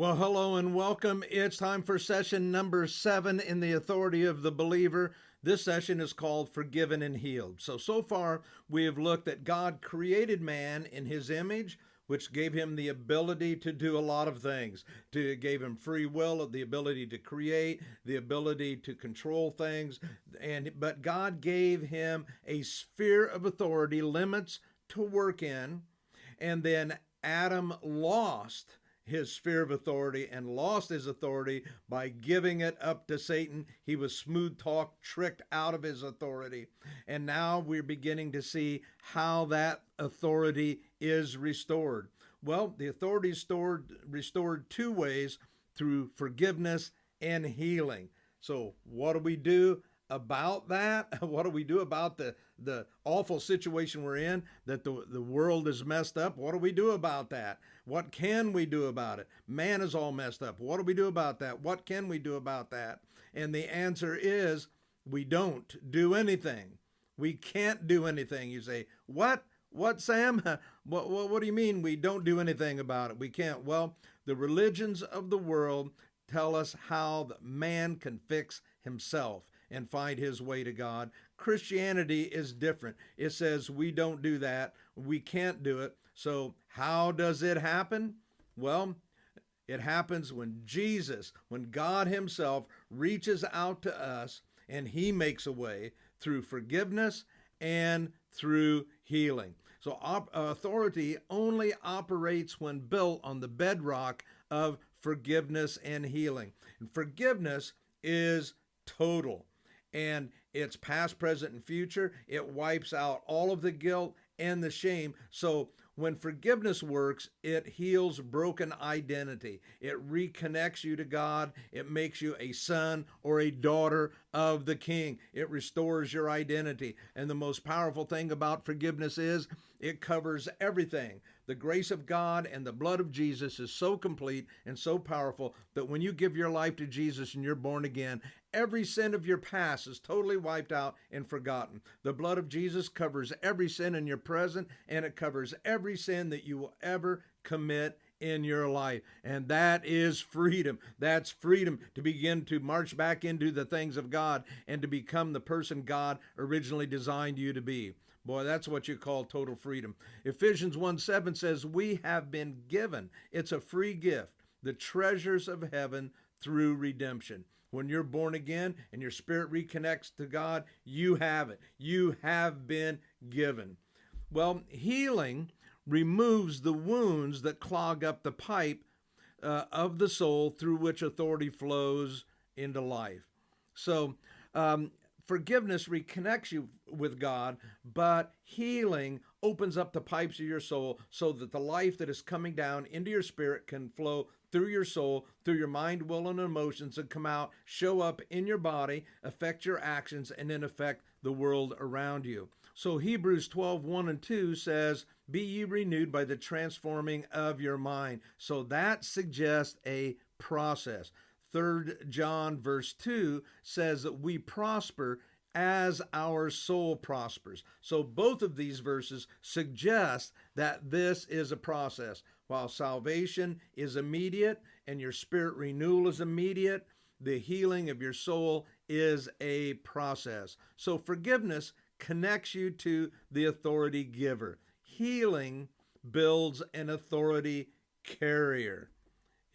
Well, hello and welcome. It's time for session number 7 in the authority of the believer. This session is called Forgiven and Healed. So far, we have looked at God created man in his image, which gave him the ability to do a lot of things. Gave him free will, the ability to create, the ability to control things. But God gave him a sphere of authority, limits to work in. And then Adam lost his sphere of authority and lost his authority by giving it up to Satan. He was smooth talked, tricked out of his authority. And now we're beginning to see how that authority is restored. Well, the authority is restored two ways: through forgiveness and healing. So what do we do about that? What do we do about the awful situation we're in, that the world is messed up? What do we do about that? What can we do about it? Man is all messed up. What do we do about that? What can we do about that? And the answer is we don't do anything. We can't do anything. You say, what? What, Sam? What do you mean we don't do anything about it? We can't. Well, the religions of the world tell us how man can fix himself and find his way to God. Christianity is different. It says we don't do that. We can't do it. So how does it happen? Well, it happens when God himself reaches out to us and he makes a way through forgiveness and through healing. So authority only operates when built on the bedrock of forgiveness and healing. And forgiveness is total, and it's past, present, and future. It wipes out all of the guilt and the shame. So when forgiveness works, it heals broken identity. It reconnects you to God. It makes you a son or a daughter of the King. It restores your identity. And the most powerful thing about forgiveness is it covers everything. The grace of God and the blood of Jesus is so complete and so powerful that when you give your life to Jesus and you're born again, every sin of your past is totally wiped out and forgotten. The blood of Jesus covers every sin in your present, and it covers every sin that you will ever commit in your life. And that is freedom. That's freedom to begin to march back into the things of God and to become the person God originally designed you to be. Boy, that's what you call total freedom. Ephesians 1:7 says, we have been given, it's a free gift, the treasures of heaven through redemption. When you're born again and your spirit reconnects to God, you have it. You have been given. Well, healing removes the wounds that clog up the pipe of the soul through which authority flows into life. So, forgiveness reconnects you with God, but healing opens up the pipes of your soul so that the life that is coming down into your spirit can flow through your soul, through your mind, will, and emotions, and come out, show up in your body, affect your actions, and then affect the world around you. So Hebrews 12:1 and 2 says, be ye renewed by the transforming of your mind. So that suggests a process. 3 John verse 2 says that we prosper as our soul prospers. So both of these verses suggest that this is a process. While salvation is immediate and your spirit renewal is immediate, the healing of your soul is a process. So forgiveness connects you to the authority giver. Healing builds an authority carrier.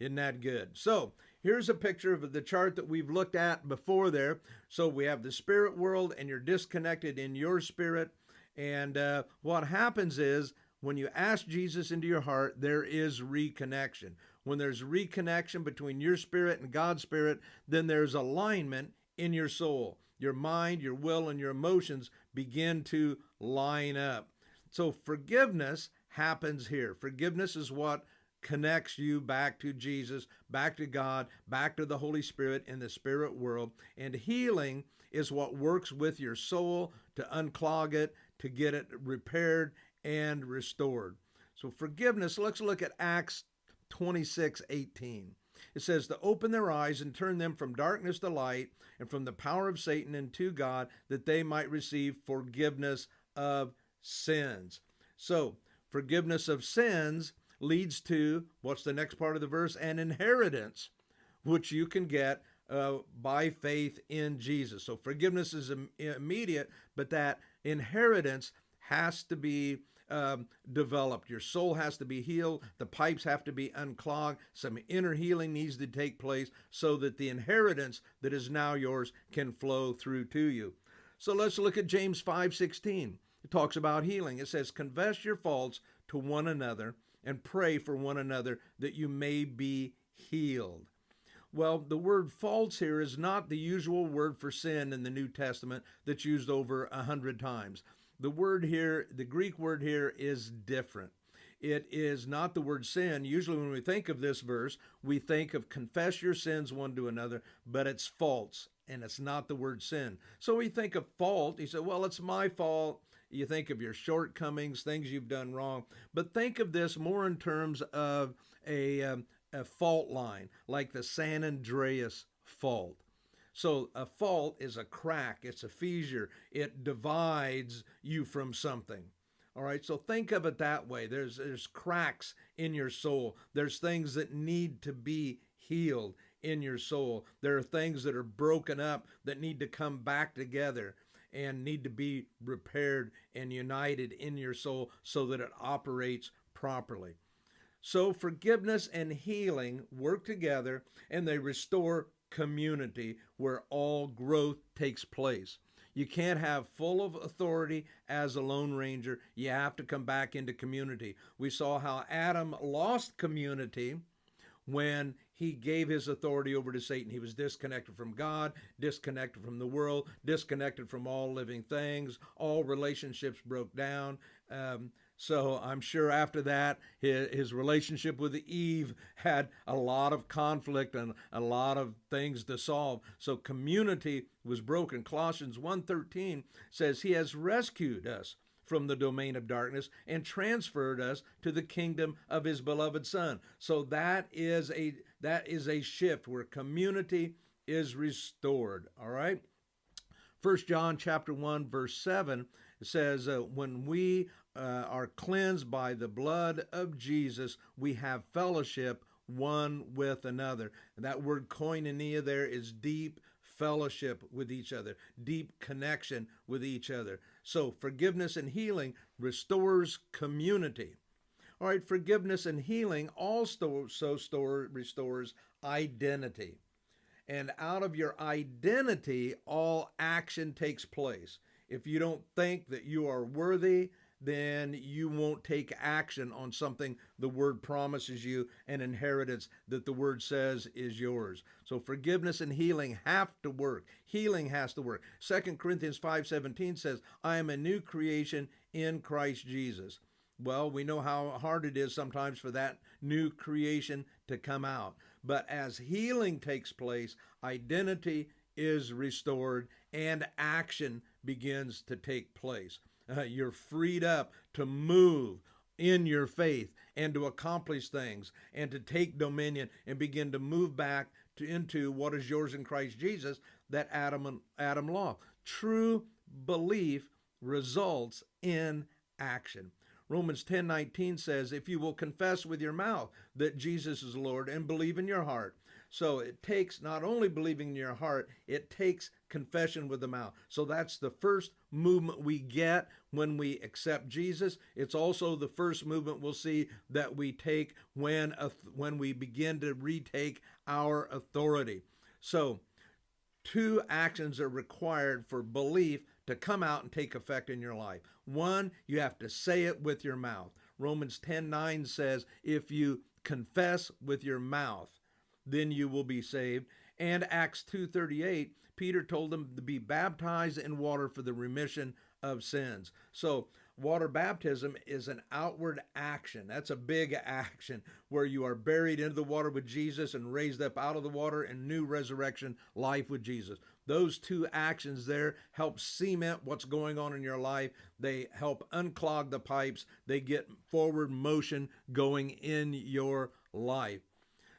Isn't that good? So here's a picture of the chart that we've looked at before there. So we have the spirit world, and you're disconnected in your spirit. And what happens is when you ask Jesus into your heart, there is reconnection. When there's reconnection between your spirit and God's spirit, then there's alignment in your soul. Your mind, your will, and your emotions begin to line up. So forgiveness happens here. Forgiveness is what connects you back to Jesus, back to God, back to the Holy Spirit in the spirit world. And healing is what works with your soul to unclog it, to get it repaired and restored. So forgiveness, let's look at Acts 26:18. It says to open their eyes and turn them from darkness to light and from the power of Satan into God, that they might receive forgiveness of sins. So forgiveness of sins leads to, what's the next part of the verse? An inheritance, which you can get by faith in Jesus. So forgiveness is immediate, but that inheritance has to be developed. Your soul has to be healed. The pipes have to be unclogged. Some inner healing needs to take place so that the inheritance that is now yours can flow through to you. So let's look at James 5:16. It talks about healing. It says, confess your faults to one another and pray for one another that you may be healed. Well, the word faults here is not the usual word for sin in the New Testament that's used over 100 times. The word here, the Greek word here, is different. It is not the word sin. Usually when we think of this verse, we think of confess your sins one to another, but it's faults, and it's not the word sin. So we think of fault. You say, well, it's my fault. You think of your shortcomings, things you've done wrong. But think of this more in terms of a fault line, like the San Andreas fault. So a fault is a crack, it's a fissure, it divides you from something. All right, so think of it that way. There's cracks in your soul. There's things that need to be healed in your soul. There are things that are broken up that need to come back together and need to be repaired and united in your soul so that it operates properly. So forgiveness and healing work together, and they restore community where all growth takes place. You can't have full of authority as a lone ranger. You have to come back into community. We saw how Adam lost community when he gave his authority over to Satan. He was disconnected from God, disconnected from the world, disconnected from all living things. All relationships broke down. So I'm sure after that, his relationship with Eve had a lot of conflict and a lot of things to solve. So community was broken. Colossians 1:13 says he has rescued us from the domain of darkness and transferred us to the kingdom of his beloved Son. So that is a shift where community is restored. All right. 1 John chapter 1 verse 7 says, when we are cleansed by the blood of Jesus, we have fellowship one with another. And that word koinonia there is deep fellowship with each other, deep connection with each other. So forgiveness and healing restores community. All right, forgiveness and healing also restores identity. And out of your identity, all action takes place. If you don't think that you are worthy, then you won't take action on something the Word promises you, an inheritance that the Word says is yours. So forgiveness and healing have to work. Healing has to work. 2 Corinthians 5:17 says, I am a new creation in Christ Jesus. Well, we know how hard it is sometimes for that new creation to come out. But as healing takes place, identity is restored and action begins to take place. You're freed up to move in your faith and to accomplish things and to take dominion and begin to move back into what is yours in Christ Jesus, that Adam law. True belief results in action. Romans 10:19 says, if you will confess with your mouth that Jesus is Lord and believe in your heart. So it takes not only believing in your heart, it takes confession with the mouth. So that's the first movement we get when we accept Jesus. It's also the first movement we'll see that we take when we begin to retake our authority. So two actions are required for belief to come out and take effect in your life. One, you have to say it with your mouth. Romans 10:9 says, if you confess with your mouth, then you will be saved. And Acts 2:38, Peter told them to be baptized in water for the remission of sins. So water baptism is an outward action. That's a big action where you are buried into the water with Jesus and raised up out of the water in new resurrection life with Jesus. Those two actions there help cement what's going on in your life. They help unclog the pipes. They get forward motion going in your life.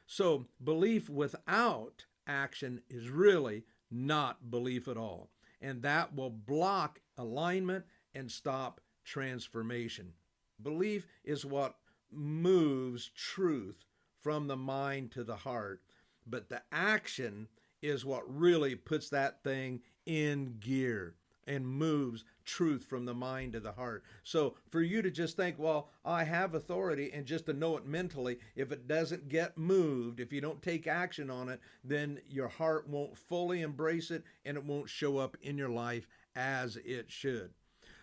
So belief without action is really not belief at all. And that will block alignment and stop transformation. Belief is what moves truth from the mind to the heart, but the action is what really puts that thing in gear and moves truth from the mind to the heart. So for you to just think, well, I have authority, and just to know it mentally, if it doesn't get moved, if you don't take action on it, then your heart won't fully embrace it and it won't show up in your life as it should.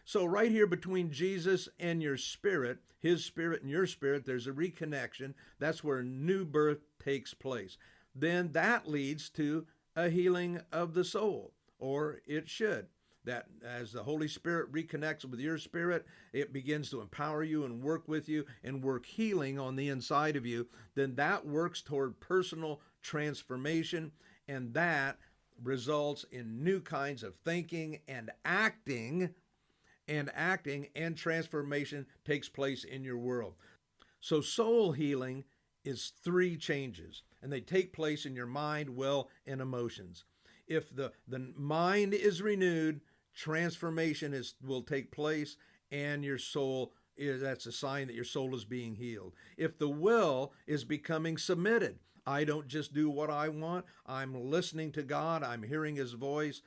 So right here between Jesus and your spirit, his spirit and your spirit, there's a reconnection. That's where new birth takes place. Then that leads to a healing of the soul, or it should. That as the Holy Spirit reconnects with your spirit, it begins to empower you and work with you and work healing on the inside of you. Then that works toward personal transformation, and that results in new kinds of thinking and acting, and transformation takes place in your world. So soul healing is three changes, and they take place in your mind, will, and emotions. If the mind is renewed, transformation will take place, and your soul that's a sign that your soul is being healed. If the will is becoming submitted, I don't just do what I want. I'm listening to God. I'm hearing his voice.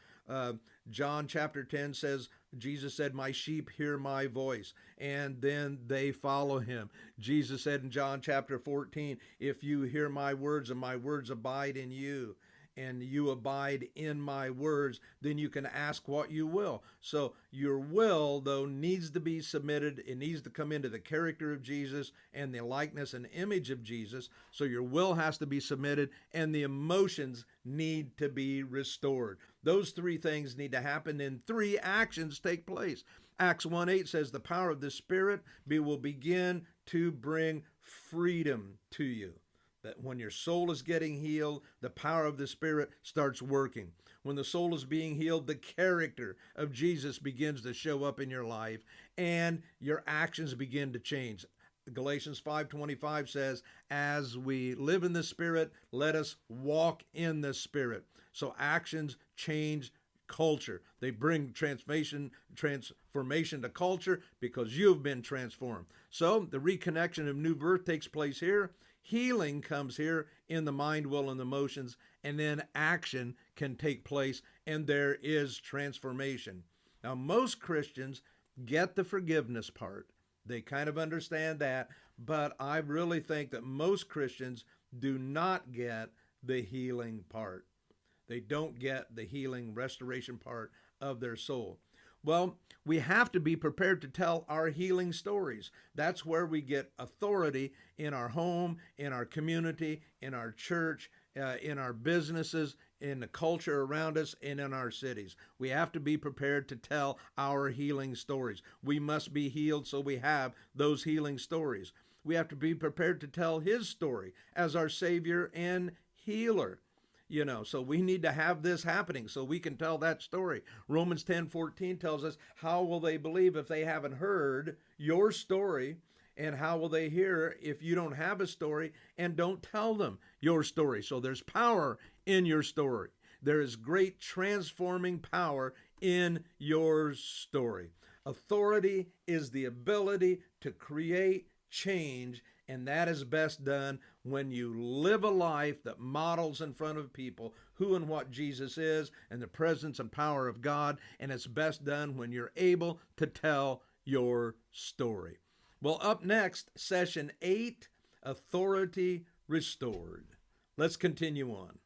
John chapter 10 says, Jesus said, my sheep hear my voice, and then they follow him. Jesus said in John chapter 14, if you hear my words and my words abide in you, and you abide in my words, then you can ask what you will. So your will, though, needs to be submitted. It needs to come into the character of Jesus and the likeness and image of Jesus. So your will has to be submitted, and the emotions need to be restored. Those three things need to happen, and three actions take place. Acts 1:8 says the power of the Spirit will begin to bring freedom to you. That when your soul is getting healed, the power of the Spirit starts working. When the soul is being healed, the character of Jesus begins to show up in your life, and your actions begin to change. Galatians 5:25 says, as we live in the Spirit, let us walk in the Spirit. So actions change culture. They bring transformation to culture because you've been transformed. So the reconnection of new birth takes place here. Healing comes here in the mind, will, and emotions, and then action can take place, and there is transformation. Now, most Christians get the forgiveness part. They kind of understand that, but I really think that most Christians do not get the healing part. They don't get the healing, restoration part of their soul. Well, we have to be prepared to tell our healing stories. That's where we get authority in our home, in our community, in our church, in our businesses, in the culture around us, and in our cities. We have to be prepared to tell our healing stories. We must be healed, so we have those healing stories. We have to be prepared to tell his story as our Savior and healer. So we need to have this happening so we can tell that story. Romans 10:14 tells us, how will they believe if they haven't heard your story? And how will they hear if you don't have a story and don't tell them your story? So there's power in your story. There is great transforming power in your story. Authority is the ability to create change, and that is best done when you live a life that models in front of people who and what Jesus is and the presence and power of God, and it's best done when you're able to tell your story. Well, up next, session 8, Authority Restored. Let's continue on.